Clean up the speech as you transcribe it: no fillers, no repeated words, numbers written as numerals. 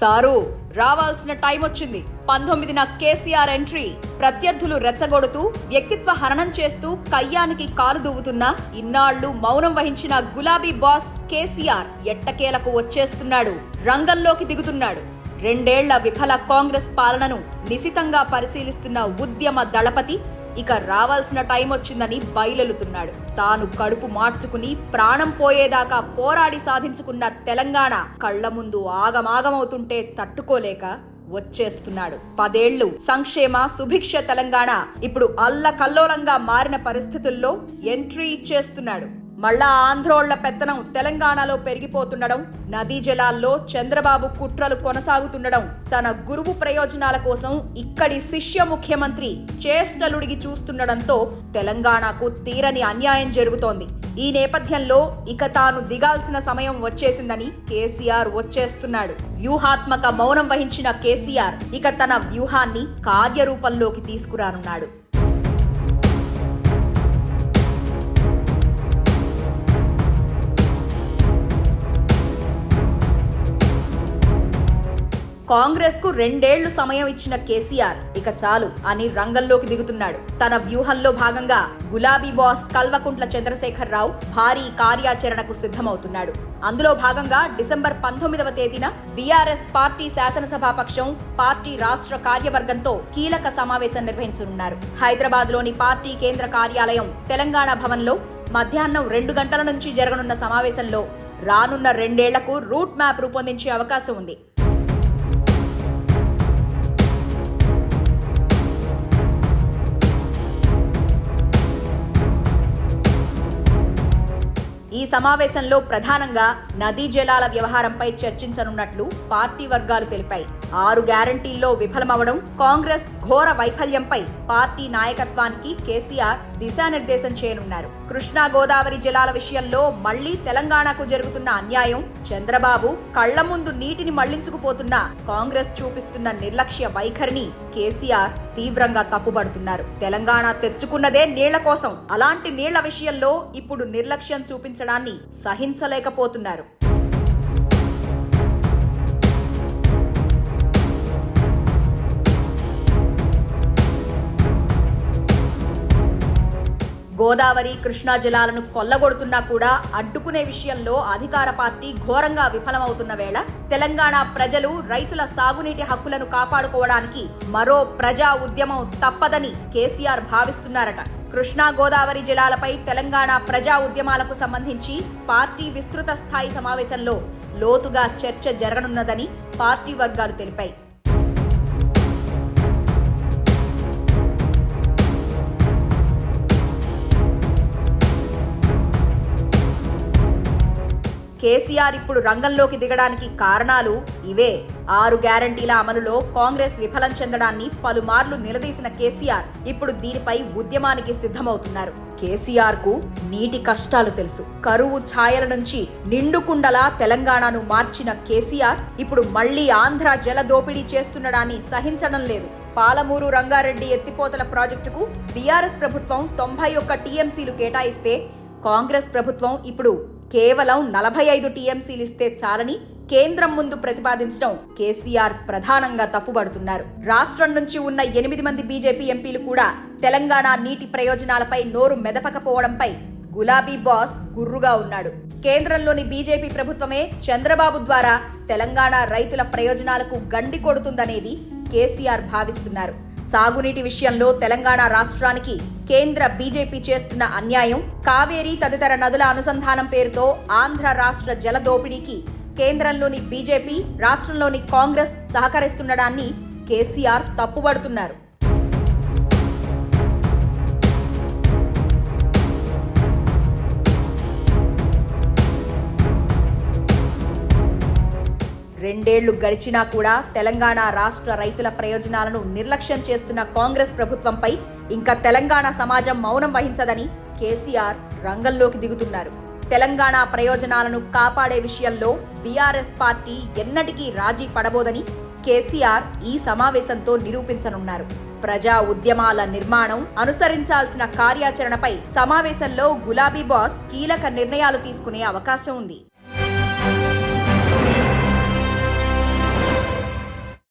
Sir రావాల్సిన time వచ్చింది. 19న KCR entry. ప్రత్యర్థులు రెచ్చగొడుతూ వ్యక్తిత్వ హననం చేస్తూ కయ్యానికి కాలు దువ్వుతున్నా ఇన్నాళ్లు మౌనం వహించిన గులాబీ బాస్ కేసీఆర్ ఎట్టకేలకు వచ్చేస్తున్నాడు, రంగంలోకి దిగుతున్నాడు. 2 ఏళ్ల విఫల కాంగ్రెస్ పాలనను నిశితంగా పరిశీలిస్తున్న ఉద్యమ దళపతి ఇక రావాల్సిన టైం వచ్చిందని బయలుతున్నాడు. తాను కడుపు మార్చుకుని ప్రాణం పోయేదాకా పోరాడి సాధించుకున్న తెలంగాణ కళ్ల ముందు ఆగమాగమవుతుంటే తట్టుకోలేక వచ్చేస్తున్నాడు. 10 ఏళ్లు సంక్షేమ సుభిక్ష తెలంగాణ ఇప్పుడు అల్లకల్లోలంగా మారిన పరిస్థితుల్లో ఎంట్రీ ఇచ్చేస్తున్నాడు. మళ్ళా ఆంధ్రోళ్ల పెత్తనం తెలంగాణలో పెరిగిపోతుండడం, నదీ జలాల్లో చంద్రబాబు కుట్రలు కొనసాగుతుండడం, తన గురువు ప్రయోజనాల కోసం ఇక్కడి శిష్య ముఖ్యమంత్రి చేష్టలుడిగి చూస్తుండడంతో తెలంగాణకు తీరని అన్యాయం జరుగుతోంది. ఈ నేపథ్యంలో ఇక తాను దిగాల్సిన సమయం వచ్చేసిందని కేసీఆర్ వచ్చేస్తున్నాడు. వ్యూహాత్మక మౌనం వహించిన కేసీఆర్ ఇక తన వ్యూహాన్ని కార్యరూపంలోకి తీసుకురానున్నాడు. కాంగ్రెస్ కు 2 ఏళ్లు సమయం ఇచ్చిన కేసీఆర్ ఇక చాలు అని రంగంలోకి దిగుతున్నాడు. తన వ్యూహంలో భాగంగా గులాబీ బాస్ కల్వకుంట్ల చంద్రశేఖరరావు భారీ కార్యాచరణకు సిద్ధమవుతున్నాడు. అందులో భాగంగా డిసెంబర్ 19వ తేదీన బీఆర్ఎస్ పార్టీ శాసనసభాపక్షం పార్టీ రాష్ట్ర కార్యవర్గంతో కీలక సమావేశం నిర్వహించనున్నారు. హైదరాబాద్ లోని పార్టీ కేంద్ర కార్యాలయం తెలంగాణ భవన్లో మధ్యాహ్నం 2 గంటల నుంచి జరగనున్న సమావేశంలో రానున్న 2 ఏళ్లకు రూట్ మ్యాప్ రూపొందించే అవకాశం ఉంది. ఈ సమావేశంలో ప్రధానంగా నదీ జలాల వ్యవహారంపై చర్చించనున్నట్లు పార్టీ వర్గాలు తెలిపాయి. 6 గ్యారంటీల్లో విఫలమవడం, కాంగ్రెస్ ఘోర వైఫల్యంపై పార్టీ నాయకత్వానికి కేసీఆర్ దిశానిర్దేశం చేయనున్నారు. కృష్ణా గోదావరి జలాల విషయంలో మళ్లీ తెలంగాణకు జరుగుతున్న అన్యాయం, చంద్రబాబు కళ్ల ముందు నీటిని మళ్లించుకుపోతున్న కాంగ్రెస్ చూపిస్తున్న నిర్లక్ష్య వైఖరిని కేసీఆర్ తీవ్రంగా తప్పుబడుతున్నారు. తెలంగాణ తెచ్చుకున్నదే నీళ్ల కోసం, అలాంటి నీళ్ల విషయంలో ఇప్పుడు నిర్లక్ష్యం చూపించడాన్ని సహించలేకపోతున్నారు. గోదావరి కృష్ణా జలాలను కొల్లగొడుతున్నా కూడా అడ్డుకునే విషయంలో అధికార పార్టీ ఘోరంగా విఫలమవుతున్న వేళ తెలంగాణ ప్రజలు రైతుల సాగునీటి హక్కులను కాపాడుకోవడానికి మరో ప్రజా ఉద్యమం తప్పదని కేసీఆర్ భావిస్తున్నారట. కృష్ణా గోదావరి జలాలపై తెలంగాణ ప్రజా ఉద్యమాలకు సంబంధించి పార్టీ విస్తృత స్థాయి సమావేశంలో లోతుగా చర్చ జరగనున్నదని పార్టీ వర్గాలు తెలిపాయి. కేసీఆర్ ఇప్పుడు రంగంలోకి దిగడానికి కారణాలు ఇవే. 6 గ్యారంటీల అమలులో కాంగ్రెస్ విఫలం చెందడాన్ని పలుమార్లు నిలదీసిన కేసీఆర్ ఇప్పుడు దీనిపై ఉద్యమానికి సిద్ధమవుతున్నారు. కేసీఆర్ కు నీటి కష్టాలు తెలుసు. కరువు ఛాయల నుంచి నిండుకుండలా తెలంగాణను మార్చిన కేసీఆర్ ఇప్పుడు మళ్లీ ఆంధ్ర జల దోపిడీ చేస్తుండడాన్ని సహించడం లేదు. పాలమూరు రంగారెడ్డి ఎత్తిపోతల ప్రాజెక్టుకు బీఆర్ఎస్ ప్రభుత్వం 91 టీఎంసీలు కేటాయిస్తే కాంగ్రెస్ ప్రభుత్వం ఇప్పుడు కేవలం 45 టీఎంసీలు ఇస్తే చాలని కేంద్రం ముందు ప్రతిపాదించడం కేసీఆర్ ప్రధానంగా తప్పుబడుతున్నారు. రాష్ట్రం నుంచి ఉన్న 8 మంది బీజేపీ ఎంపీలు కూడా తెలంగాణ నీటి ప్రయోజనాలపై నోరు మెదపకపోవడంపై గులాబీ బాస్ గుర్రుగా ఉన్నాడు. కేంద్రంలోని బీజేపీ ప్రభుత్వమే చంద్రబాబు ద్వారా తెలంగాణ రైతుల ప్రయోజనాలకు గండి కొడుతుందనేది కేసీఆర్ భావిస్తున్నారు. సాగునీటి విషయంలో తెలంగాణ రాష్ట్రానికి కేంద్ర బీజేపీ చేస్తున్న అన్యాయం, కావేరీ తదితర నదుల అనుసంధానం పేరుతో ఆంధ్ర రాష్ట్ర జల దోపిడీకి కేంద్రంలోని బీజేపీ, రాష్ట్రంలోని కాంగ్రెస్ సహకరిస్తుండడాన్ని కేసీఆర్ తప్పుబడుతున్నారు. రెండేళ్లు గడిచినా కూడా తెలంగాణ రాష్ట్ర రైతుల ప్రయోజనాలను నిర్లక్ష్యం చేస్తున్న కాంగ్రెస్ ప్రభుత్వంపై ఇంకా తెలంగాణ సమాజం మౌనం వహించదని కేసీఆర్ రంగంలోకి దిగుతున్నారు. తెలంగాణ ప్రయోజనాలను కాపాడే విషయంలో బీఆర్ఎస్ పార్టీ ఎన్నటికీ రాజీ పడబోదని కేసీఆర్ ఈ సమావేశంతో నిరూపించనున్నారు. ప్రజా ఉద్యమాల నిర్మాణం, అనుసరించాల్సిన కార్యాచరణపై సమావేశంలో గులాబీ బాస్ కీలక నిర్ణయాలు తీసుకునే అవకాశం ఉంది.